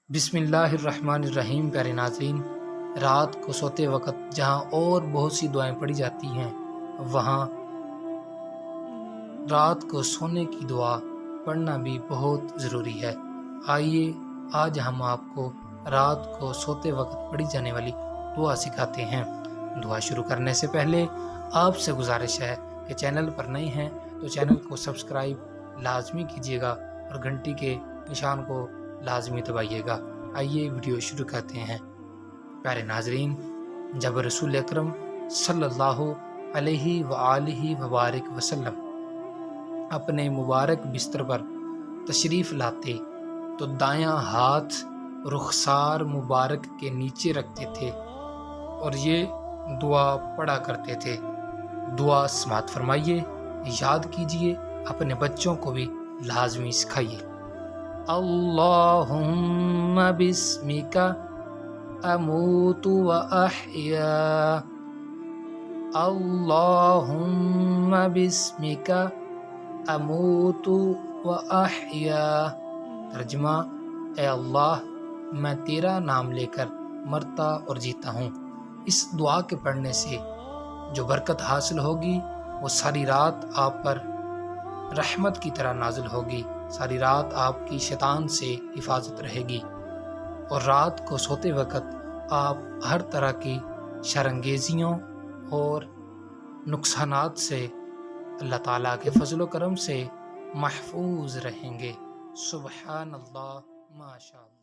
بسم اللہ الرحمن الرحیم۔ پیارے ناظرین، رات کو سوتے وقت جہاں اور بہت سی دعائیں پڑھی جاتی ہیں، وہاں رات کو سونے کی دعا پڑھنا بھی بہت ضروری ہے۔ آئیے آج ہم آپ کو رات کو سوتے وقت پڑھی جانے والی دعا سکھاتے ہیں۔ دعا شروع کرنے سے پہلے آپ سے گزارش ہے کہ چینل پر نئے ہیں تو چینل کو سبسکرائب لازمی کیجیے گا اور گھنٹی کے نشان کو لازمی دبائیے گا۔ آئیے ویڈیو شروع کرتے ہیں۔ پیارے ناظرین، جب رسول اکرم صلی اللہ علیہ وآلہ وبارک وسلم اپنے مبارک بستر پر تشریف لاتے تو دایاں ہاتھ رخسار مبارک کے نیچے رکھتے تھے اور یہ دعا پڑھا کرتے تھے۔ دعا سماعت فرمائیے، یاد کیجئے، اپنے بچوں کو بھی لازمی سکھائیے۔ اللہم بسمک اموت و احیا، اللہم بسمک اموت و احیا۔ ترجمہ: اے اللہ، میں تیرا نام لے کر مرتا اور جیتا ہوں۔ اس دعا کے پڑھنے سے جو برکت حاصل ہوگی وہ ساری رات آپ پر رحمت کی طرح نازل ہوگی، ساری رات آپ کی شیطان سے حفاظت رہے گی، اور رات کو سوتے وقت آپ ہر طرح کی شرانگیزیوں اور نقصانات سے اللہ تعالیٰ کے فضل و کرم سے محفوظ رہیں گے۔ سبحان اللہ، ماشاء اللہ۔